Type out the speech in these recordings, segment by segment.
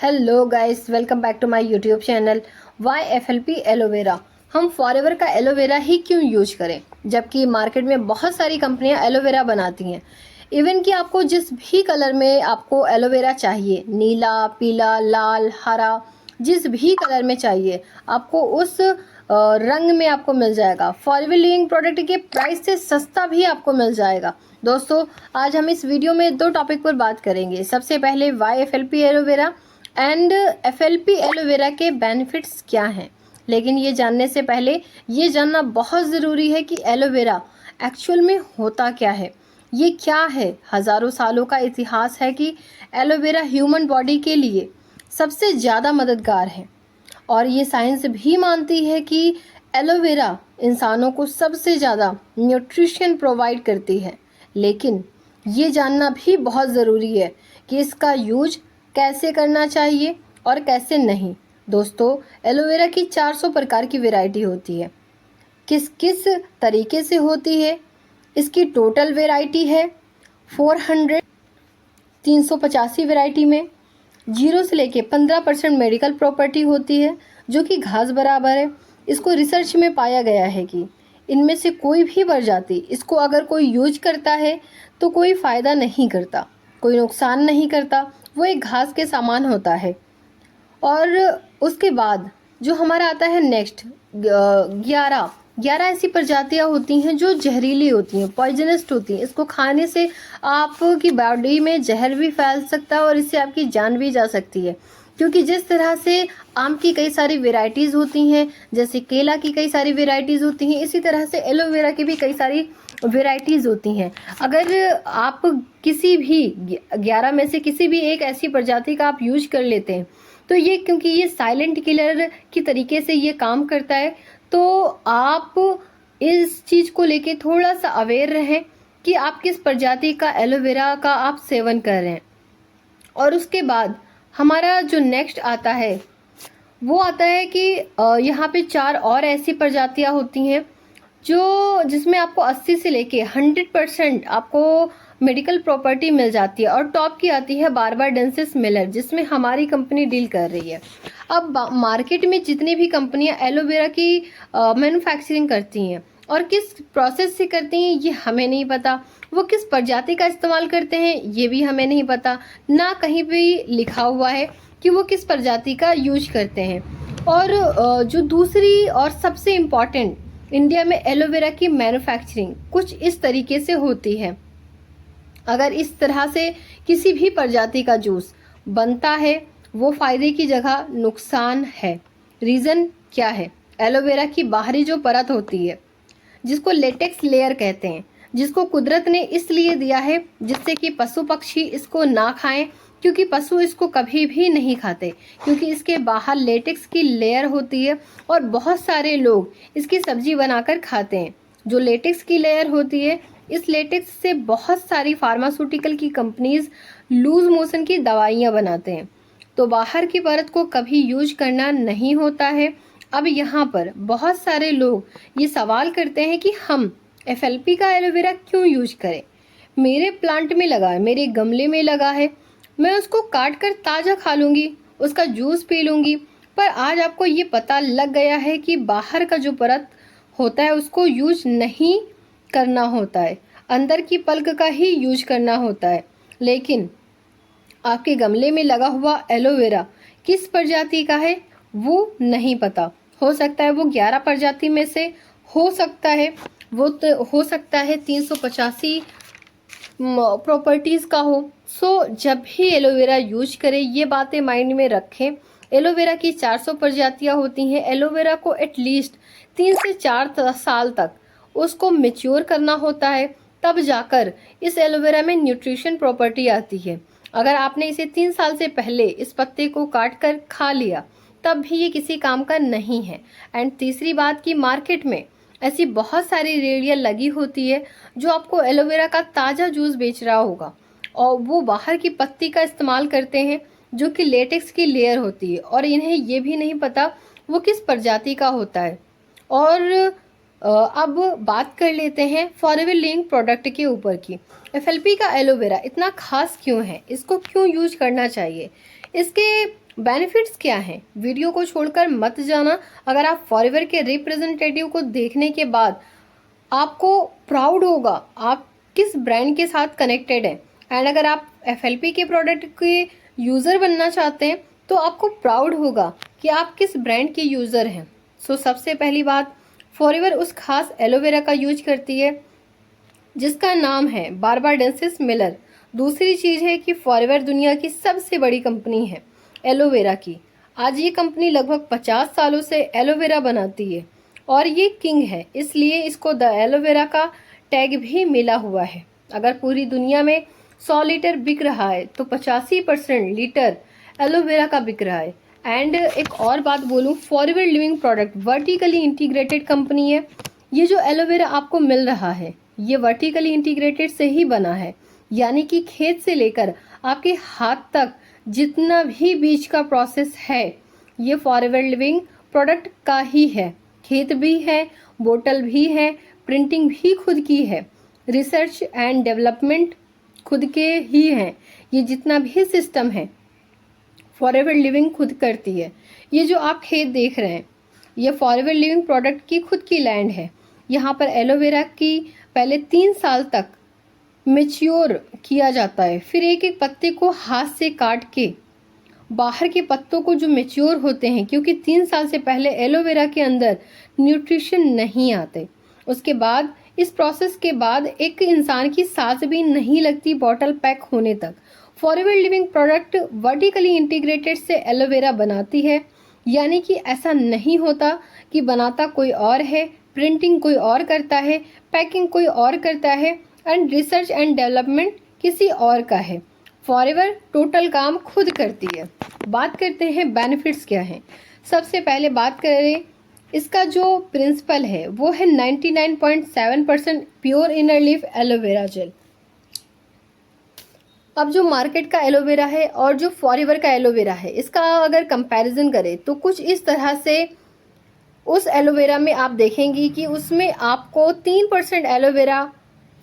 Hello guys, welcome back to my YouTube channel YFLP aloe. Vera forever का aloe vera क्यों use करें, जबकि market में बहुत सारी कंपनियां एलोवेरा बनाती हैं। इवन कि आपको जिस भी कलर में आपको एलोवेरा चाहिए, नीला, पीला, लाल, हरा, जिस भी कलर में चाहिए आपको उस रंग में आपको मिल जाएगा। फॉरएवर लिविंग प्रोडक्ट के प्राइस से सस्ता भी आपको मिल जाएगा। दोस्तों, आज हम इस वीडियो में दो टॉपिक पर बात करेंगे। सबसे पहले YFLP aloe vera and FLP aloe vera के बेनिफिट्स क्या हैं। लेकिन ये जानने से पहले ये जानना बहुत ज़रूरी है कि एलोवेरा एक्चुअल में होता क्या है, ये क्या है। हज़ारों सालों का इतिहास है कि एलोवेरा ह्यूमन बॉडी के लिए सबसे ज़्यादा मददगार है, और ये साइंस भी मानती है कि एलोवेरा इंसानों को सबसे ज़्यादा न्यूट्रिशन प्रोवाइड करती है। लेकिन ये जानना भी बहुत ज़रूरी है कि इसका यूज कैसे करना चाहिए और कैसे नहीं। दोस्तों, एलोवेरा की 400 प्रकार की वैरायटी होती है। किस किस तरीके से होती है, इसकी टोटल वैरायटी है 400। 385 वैरायटी में 0 से लेके 15% मेडिकल प्रॉपर्टी होती है, जो कि घास बराबर है। इसको रिसर्च में पाया गया है कि इनमें से कोई भी प्रजाति इसको अगर कोई यूज करता है तो कोई फ़ायदा नहीं करता, कोई नुकसान नहीं करता, वो एक घास के समान होता है। और उसके बाद जो हमारा आता है नेक्स्ट 11 ऐसी प्रजातियां होती हैं जो जहरीली होती हैं, पॉइजनस होती हैं। इसको खाने से आपकी बॉडी में जहर भी फैल सकता है और इससे आपकी जान भी जा सकती है। क्योंकि जिस तरह से आम की कई सारी वेराइटीज़ होती हैं, जैसे केला की कई सारी वेराइटीज़ होती हैं, इसी तरह से एलोवेरा की भी कई सारी वेराइटीज़ होती हैं। अगर आप किसी भी 11 में से किसी भी एक ऐसी प्रजाति का आप यूज कर लेते हैं तो ये, क्योंकि ये साइलेंट किलर की तरीके से ये काम करता है, तो आप इस चीज़ को लेके थोड़ा सा अवेयर रहें कि आप किस प्रजाति का एलोवेरा का आप सेवन कर रहे हैं। और उसके बाद हमारा जो नेक्स्ट आता है वो आता है कि यहाँ पे 4 और ऐसी प्रजातियाँ होती हैं जिसमें आपको 80 से लेके 100% आपको मेडिकल प्रॉपर्टी मिल जाती है। और टॉप की आती है बार्बाडेंसिस मिलर, जिसमें हमारी कंपनी डील कर रही है। अब मार्केट में जितनी भी कंपनियां एलोवेरा की मैन्युफैक्चरिंग करती हैं और किस प्रोसेस से करती हैं ये हमें नहीं पता, वो किस प्रजाति का इस्तेमाल करते हैं ये भी हमें नहीं पता, ना कहीं भी लिखा हुआ है कि वो किस प्रजाति का यूज करते हैं। और जो दूसरी और सबसे इम्पॉर्टेंट, इंडिया में एलोवेरा की मैन्युफैक्चरिंग कुछ इस तरीके से होती है। अगर इस तरह से किसी भी प्रजाति का जूस बनता है वो फायदे की जगह नुकसान है। रीज़न क्या है? एलोवेरा की बाहरी जो परत होती है, जिसको लेटेक्स लेयर कहते हैं, जिसको कुदरत ने इसलिए दिया है जिससे कि पशु पक्षी इसको ना खाएं, क्योंकि पशु इसको कभी भी नहीं खाते, क्योंकि इसके बाहर लेटेक्स की लेयर होती है और बहुत सारे लोग इसकी सब्जी बनाकर खाते हैं। जो लेटेक्स की लेयर होती है, इस लेटेक्स से बहुत सारी फार्मास्यूटिकल की कंपनीज लूज मोशन की दवाइयाँ बनाते हैं, तो बाहर की परत को कभी यूज करना नहीं होता है। अब यहाँ पर बहुत सारे लोग ये सवाल करते हैं कि हम FLP का एलोवेरा क्यों यूज करें। मेरे प्लांट में लगा है, मेरे गमले में लगा है, मैं उसको काट कर ताज़ा खा लूँगी, उसका जूस पी लूँगी। पर आज आपको ये पता लग गया है कि बाहर का जो परत होता है उसको यूज नहीं करना होता है, अंदर की पल्प का ही यूज करना होता है। लेकिन आपके गमले में लगा हुआ एलोवेरा किस प्रजाति का है वो नहीं पता। हो सकता है वो 11 प्रजाति में से हो सकता है, वो तो हो सकता है 385 प्रॉपर्टीज़ का हो। सो जब भी एलोवेरा यूज करें ये बातें माइंड में रखें। एलोवेरा की 400 प्रजातियाँ होती हैं। एलोवेरा को एटलीस्ट 3 से 4 साल तक उसको मैच्योर करना होता है, तब जाकर इस एलोवेरा में न्यूट्रिशन प्रॉपर्टी आती है। अगर आपने इसे 3 साल से पहले इस पत्ते को काट कर खा लिया तब भी ये किसी काम का नहीं है। एंड तीसरी बात कि मार्केट में ऐसी बहुत सारी रेडियल लगी होती है जो आपको एलोवेरा का ताज़ा जूस बेच रहा होगा, और वो बाहर की पत्ती का इस्तेमाल करते हैं जो कि लेटेक्स की लेयर होती है, और इन्हें ये भी नहीं पता वो किस प्रजाति का होता है। और अब बात कर लेते हैं फॉरएवर लिविंग प्रोडक्ट के ऊपर की। FLP का एलोवेरा इतना खास क्यों है, इसको क्यों यूज करना चाहिए। इसके बेनिफिट्स क्या हैं? वीडियो को छोड़कर मत जाना। अगर आप फॉरएवर के रिप्रेजेंटेटिव को देखने के बाद आपको प्राउड होगा आप किस ब्रांड के साथ कनेक्टेड है। एंड अगर आप एफएलपी के प्रोडक्ट के यूज़र बनना चाहते हैं तो आपको प्राउड होगा कि आप किस ब्रांड के यूज़र हैं। सो सबसे पहली बात, फॉरएवर उस खास एलोवेरा का यूज करती है जिसका नाम है बारबाडेंसिस मिलर। दूसरी चीज़ है कि फॉरएवर दुनिया की सबसे बड़ी कंपनी है एलोवेरा की। आज ये कंपनी लगभग 50 सालों से एलोवेरा बनाती है और ये किंग है, इसलिए इसको द एलोवेरा का टैग भी मिला हुआ है। अगर पूरी दुनिया में 100 लीटर बिक रहा है तो 85% लीटर एलोवेरा का बिक रहा है। एंड एक और बात बोलूँ, forever living product vertically integrated company है। ये जो एलोवेरा आपको मिल रहा है ये वर्टिकली इंटीग्रेटेड से ही बना है, यानी कि खेत से लेकर आपके हाथ तक जितना भी बीज का प्रोसेस है ये फॉरएवर लिविंग प्रोडक्ट का ही है। खेत भी है, बोतल भी है, प्रिंटिंग भी खुद की है, रिसर्च एंड डेवलपमेंट खुद के ही हैं। ये जितना भी सिस्टम है फॉरएवर लिविंग खुद करती है। ये जो आप खेत देख रहे हैं ये फॉरएवर लिविंग प्रोडक्ट की खुद की लैंड है। यहाँ पर एलोवेरा की पहले 3 साल तक मैच्योर किया जाता है, फिर एक एक पत्ते को हाथ से काट के बाहर के पत्तों को जो मैच्योर होते हैं, क्योंकि 3 साल से पहले एलोवेरा के अंदर न्यूट्रिशन नहीं आते। उसके बाद इस प्रोसेस के बाद एक इंसान की सांस भी नहीं लगती बॉटल पैक होने तक। Forever living product vertically integrated से एलोवेरा बनाती है, यानी कि ऐसा नहीं होता कि बनाता कोई और है, प्रिंटिंग कोई और करता है, पैकिंग कोई और करता है एंड रिसर्च एंड डेवलपमेंट किसी और का है। फॉरएवर टोटल काम खुद करती है। बात करते हैं बेनिफिट्स क्या हैं। सबसे पहले बात करें इसका जो प्रिंसिपल है वो है 99.7% pure inner leaf aloe vera gel. अब जो मार्केट का एलोवेरा है और जो फॉरएवर का एलोवेरा है इसका अगर कंपैरिजन करें तो कुछ इस तरह से उस एलोवेरा में आप देखेंगी कि उसमें आपको 3% एलोवेरा,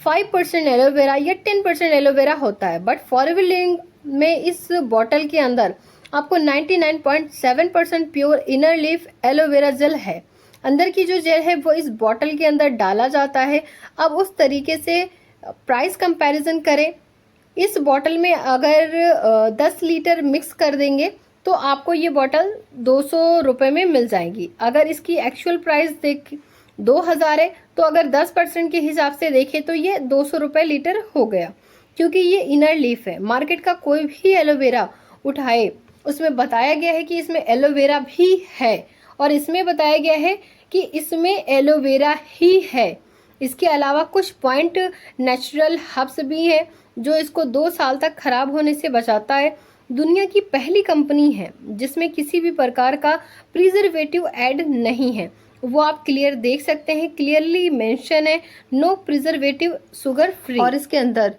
5% एलोवेरा या 10% एलोवेरा होता है, बट फॉरएवर लिविंग में इस बॉटल के अंदर आपको 99.7% pure inner leaf aloe vera gel है। अंदर की जो जेल है वो इस बॉटल के अंदर डाला जाता है। अब उस तरीके से प्राइस कंपैरिजन करें, इस बॉटल में अगर 10 लीटर मिक्स कर देंगे तो आपको ये बॉटल 200 रुपये में मिल जाएगी। अगर इसकी एक्चुअल प्राइस देख 2000 है तो अगर 10% के हिसाब से देखें तो ये 200 रुपये लीटर हो गया, क्योंकि ये इनर लीफ है। मार्केट का कोई भी एलोवेरा उठाए उसमें बताया गया है कि इसमें एलोवेरा भी है और इसमें बताया गया है कि इसमें एलोवेरा ही है। इसके अलावा कुछ पॉइंट नेचुरल हर्ब्स भी है जो इसको 2 साल तक खराब होने से बचाता है। दुनिया की पहली कंपनी है जिसमें किसी भी प्रकार का प्रिजर्वेटिव ऐड नहीं है। वो आप क्लियर देख सकते हैं, क्लियरली मेंशन है नो प्रिजर्वेटिव, शुगर फ्री। और इसके अंदर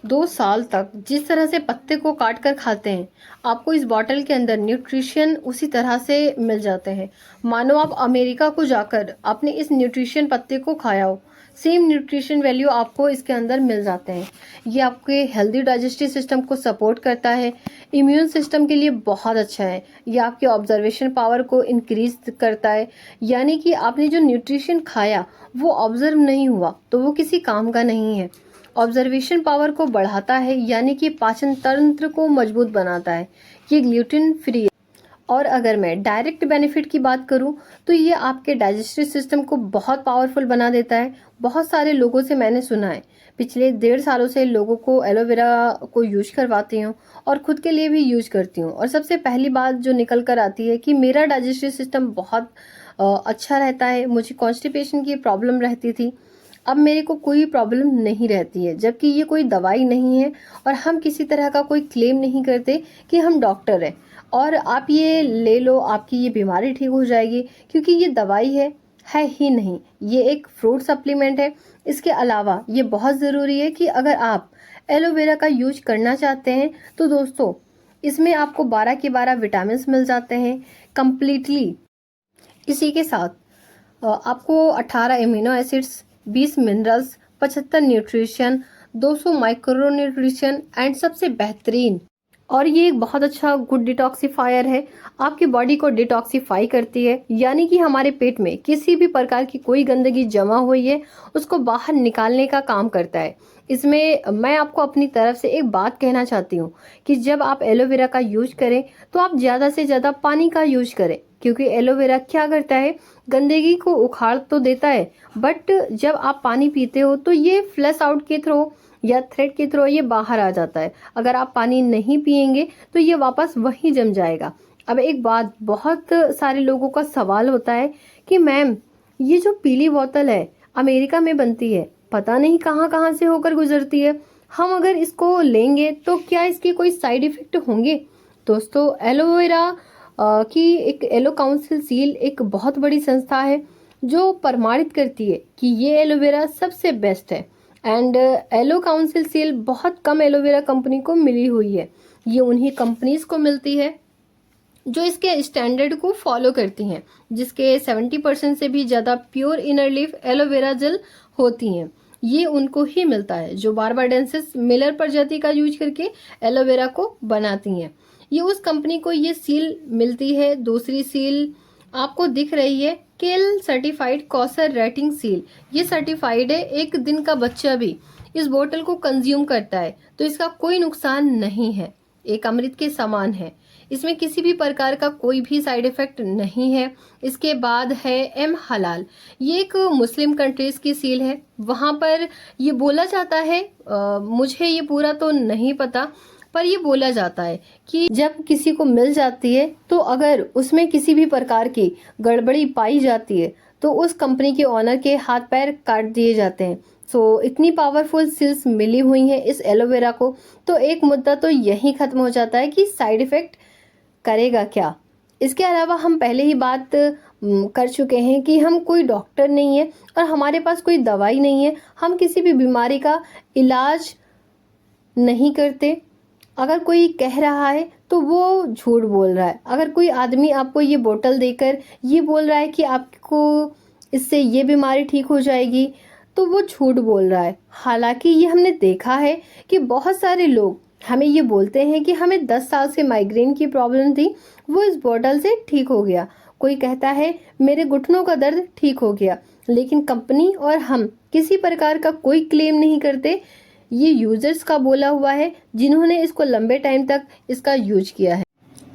2 साल तक जिस तरह से पत्ते को काट कर खाते हैं आपको इस बॉटल के अंदर न्यूट्रिशन उसी तरह से मिल जाते हैं। मानो आप अमेरिका को जाकर आपने इस न्यूट्रिशन पत्ते को खाया हो, सेम न्यूट्रिशन वैल्यू आपको इसके अंदर मिल जाते हैं। ये आपके हेल्दी डाइजेस्टिव सिस्टम को सपोर्ट करता है, इम्यून सिस्टम के लिए बहुत अच्छा है। ये आपके ऑब्जर्वेशन पावर को इंक्रीज करता है, यानी कि आपने जो न्यूट्रिशन खाया वो ऑब्जर्व नहीं हुआ तो वो किसी काम का नहीं है। ऑब्जर्वेशन पावर को बढ़ाता है, यानी कि पाचन तंत्र को मजबूत बनाता है। ये ग्लूटेन फ्री है। और अगर मैं डायरेक्ट बेनिफिट की बात करूं तो ये आपके डाइजेस्टिव सिस्टम को बहुत पावरफुल बना देता है। बहुत सारे लोगों से मैंने सुना है, पिछले 1.5 सालों से लोगों को एलोवेरा को यूज करवाती हूँ और खुद के लिए भी यूज करती हूँ। और सबसे पहली बात जो निकल कर आती है कि मेरा डाइजेस्टिव सिस्टम बहुत अच्छा रहता है। मुझे कॉन्स्टिपेशन की प्रॉब्लम रहती थी, अब मेरे को कोई प्रॉब्लम नहीं रहती है, जबकि ये कोई दवाई नहीं है और हम किसी तरह का कोई क्लेम नहीं करते कि हम डॉक्टर हैं और आप ये ले लो आपकी ये बीमारी ठीक हो जाएगी, क्योंकि ये दवाई है ही नहीं, ये एक फ्रूट सप्लीमेंट है। इसके अलावा ये बहुत ज़रूरी है कि अगर आप एलोवेरा का यूज करना चाहते हैं तो दोस्तों इसमें आपको 12 के 12 विटामिन मिल जाते हैं कम्प्लीटली। इसी के साथ आपको 18 amino acids, 20 minerals, 75 nutrition, 200 micro nutrition and सबसे बेहतरीन और ये एक बहुत अच्छा गुड डिटॉक्सिफायर है, आपकी बॉडी को डिटॉक्सिफाई करती है, यानी कि हमारे पेट में किसी भी प्रकार की कोई गंदगी जमा हुई है उसको बाहर निकालने का काम करता है। इसमें मैं आपको अपनी तरफ से एक बात कहना चाहती हूँ कि जब आप एलोवेरा का यूज करें तो आप ज़्यादा से ज़्यादा पानी का यूज करें, क्योंकि एलोवेरा क्या करता है, गंदगी को उखाड़ तो देता है, बट जब आप पानी पीते हो तो ये फ्लश आउट के थ्रू या थ्रेड के थ्रू ये बाहर आ जाता है। अगर आप पानी नहीं पिएंगे तो ये वापस वहीं जम जाएगा। अब एक बात, बहुत सारे लोगों का सवाल होता है कि मैम ये जो पीली बोतल है अमेरिका में बनती है, पता नहीं कहाँ कहाँ से होकर गुजरती है, हम अगर इसको लेंगे तो क्या इसके कोई साइड इफेक्ट होंगे? दोस्तों, एलोवेरा की एक एलो काउंसिल सील एक बहुत बड़ी संस्था है जो प्रमाणित करती है कि ये एलोवेरा सबसे बेस्ट है। एंड एलो काउंसिल सील बहुत कम एलोवेरा कंपनी को मिली हुई है। ये उन्हीं कंपनीज को मिलती है जो इसके स्टैंडर्ड को फॉलो करती हैं, जिसके 70% से भी ज़्यादा pure inner leaf aloe vera gel होती हैं। ये उनको ही मिलता है जो बारबाडेंसिस मिलर प्रजाति का यूज करके एलोवेरा को बनाती हैं। ये उस कंपनी को ये सील मिलती है। दूसरी सील आपको दिख रही है, केल सर्टिफाइड कॉसर रेटिंग सील। ये सर्टिफाइड है, एक दिन का बच्चा भी इस बोतल को कंज्यूम करता है तो इसका कोई नुकसान नहीं है, एक अमृत के समान है। इसमें किसी भी प्रकार का कोई भी साइड इफेक्ट नहीं है। इसके बाद है एम हलाल, ये एक मुस्लिम कंट्रीज की सील है। वहां पर ये बोला जाता है, मुझे ये पूरा तो नहीं पता, पर ये बोला जाता है कि जब किसी को मिल जाती है तो अगर उसमें किसी भी प्रकार की गड़बड़ी पाई जाती है तो उस कंपनी के ऑनर के हाथ पैर काट दिए जाते हैं। सो इतनी पावरफुल सील्स मिली हुई हैं इस एलोवेरा को, तो एक मुद्दा तो यही खत्म हो जाता है कि साइड इफेक्ट करेगा क्या। इसके अलावा हम पहले ही बात कर चुके हैं कि हम कोई डॉक्टर नहीं है और हमारे पास कोई दवाई नहीं है, हम किसी भी बीमारी का इलाज नहीं करते। अगर कोई कह रहा है तो वो झूठ बोल रहा है। अगर कोई आदमी आपको ये बोतल देकर ये बोल रहा है कि आपको इससे ये बीमारी ठीक हो जाएगी, तो वो झूठ बोल रहा है। हालांकि ये हमने देखा है कि बहुत सारे लोग हमें ये बोलते हैं कि हमें 10 साल से माइग्रेन की प्रॉब्लम थी, वो इस बोतल से ठीक हो गया। कोई कहता है मेरे घुटनों का दर्द ठीक हो गया, लेकिन कंपनी और हम किसी प्रकार का कोई क्लेम नहीं करते। ये यूजर्स का बोला हुआ है जिन्होंने इसको लंबे टाइम तक इसका यूज किया है।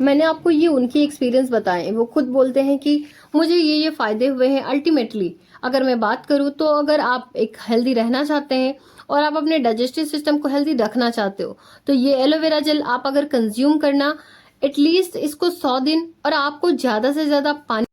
मैंने आपको ये उनकी एक्सपीरियंस बताए, वो खुद बोलते हैं कि मुझे ये फायदे हुए हैं। अल्टीमेटली अगर मैं बात करूँ तो अगर आप एक हेल्दी रहना चाहते हैं और आप अपने डाइजेस्टिव सिस्टम को हेल्दी रखना चाहते हो तो ये एलोवेरा जेल आप अगर कंज्यूम करना, एटलीस्ट इसको 100 दिन, और आपको ज्यादा से ज्यादा पानी।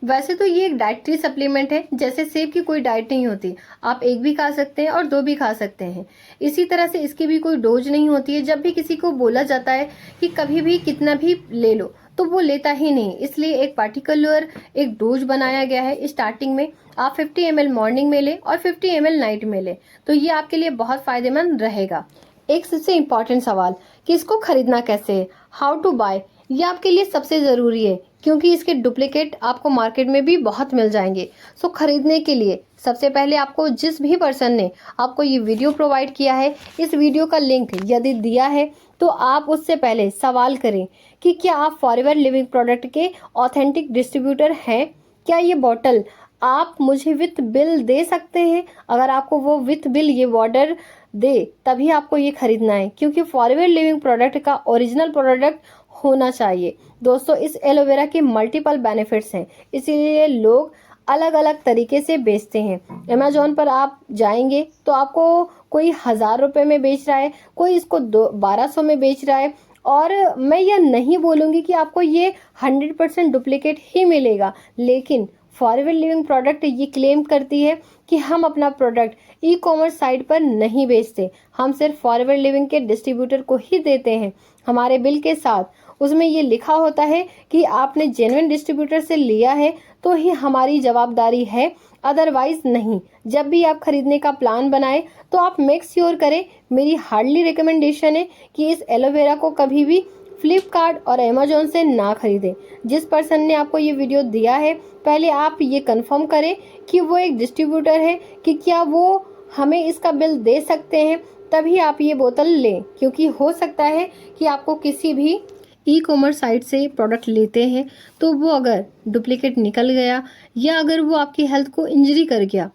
वैसे तो ये एक डाइटरी सप्लीमेंट है, जैसे सेब की कोई डाइट नहीं होती, आप एक भी खा सकते हैं और 2 भी खा सकते हैं। इसी तरह से इसकी भी कोई डोज नहीं होती है। जब भी किसी को बोला जाता है कि कभी भी कितना भी ले लो तो वो लेता ही नहीं, इसलिए एक पार्टिकुलर एक डोज बनाया गया है। स्टार्टिंग में आप 50 ml मॉर्निंग में ले और 50 ml नाइट में ले, तो ये आपके लिए बहुत फायदेमंद रहेगा। एक सबसे इम्पॉर्टेंट सवाल कि इसको खरीदना कैसे है, हाउ टू बाय, ये आपके लिए सबसे ज़रूरी है क्योंकि इसके डुप्लीकेट आपको मार्केट में भी बहुत मिल जाएंगे। सो खरीदने के लिए सबसे पहले आपको जिस भी पर्सन ने आपको ये वीडियो प्रोवाइड किया है, इस वीडियो का लिंक यदि दिया है तो आप उससे पहले सवाल करें कि क्या आप फॉरएवर लिविंग प्रोडक्ट के ऑथेंटिक डिस्ट्रीब्यूटर हैं, क्या ये बॉटल आप मुझे विथ बिल दे सकते हैं। अगर आपको वो विथ बिल ये ऑर्डर दे तभी आपको ये खरीदना है, क्योंकि फॉरएवर लिविंग प्रोडक्ट का ओरिजिनल प्रोडक्ट होना चाहिए। दोस्तों, इस एलोवेरा के मल्टीपल बेनिफिट्स हैं, इसीलिए लोग अलग अलग तरीके से बेचते हैं। अमेजोन पर आप जाएंगे तो आपको कोई 1000 रुपए में बेच रहा है, कोई इसको 1200 में बेच रहा है। और मैं यह नहीं बोलूँगी कि आपको ये 100% डुप्लीकेट ही मिलेगा, लेकिन फॉरएवर लिविंग प्रोडक्ट ये क्लेम करती है कि हम अपना प्रोडक्ट ई कॉमर्स साइट पर नहीं बेचते, हम सिर्फ फॉरएवर लिविंग के डिस्ट्रीब्यूटर को ही देते हैं। हमारे बिल के साथ उसमें ये लिखा होता है कि आपने जेन्युइन डिस्ट्रीब्यूटर से लिया है तो ही हमारी जवाबदारी है, अदरवाइज नहीं। जब भी आप खरीदने का प्लान बनाएं तो आप मेक श्योर करें, मेरी हार्डली रिकमेंडेशन है कि इस एलोवेरा को कभी भी फ्लिपकार्ट और अमेजोन से ना खरीदें। जिस पर्सन ने आपको ये वीडियो दिया है, पहले आप ये कंफर्म करें कि वो एक डिस्ट्रीब्यूटर है, कि क्या वो हमें इसका बिल दे सकते हैं, तभी आप ये बोतल लें, क्योंकि हो सकता है कि आपको किसी भी ई-कॉमर्स साइट से प्रोडक्ट लेते हैं तो वो अगर डुप्लीकेट निकल गया या अगर वो आपकी हेल्थ को इंजरी कर गया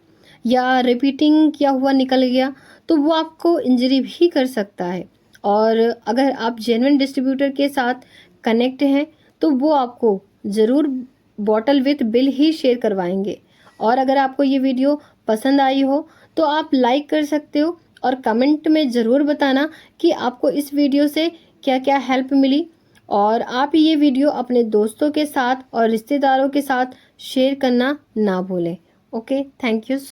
या रिपीटिंग किया हुआ निकल गया तो वो आपको इंजरी भी कर सकता है। और अगर आप जेन्युइन डिस्ट्रीब्यूटर के साथ कनेक्ट हैं तो वो आपको ज़रूर bottle with bill he share करवाएंगे। और अगर आपको ये वीडियो पसंद आई हो तो आप लाइक कर सकते हो और कमेंट में ज़रूर बताना कि आपको इस वीडियो से क्या क्या हेल्प मिली। और आप ये वीडियो अपने दोस्तों के साथ और रिश्तेदारों के साथ शेयर करना ना भूलें। Okay, thank you.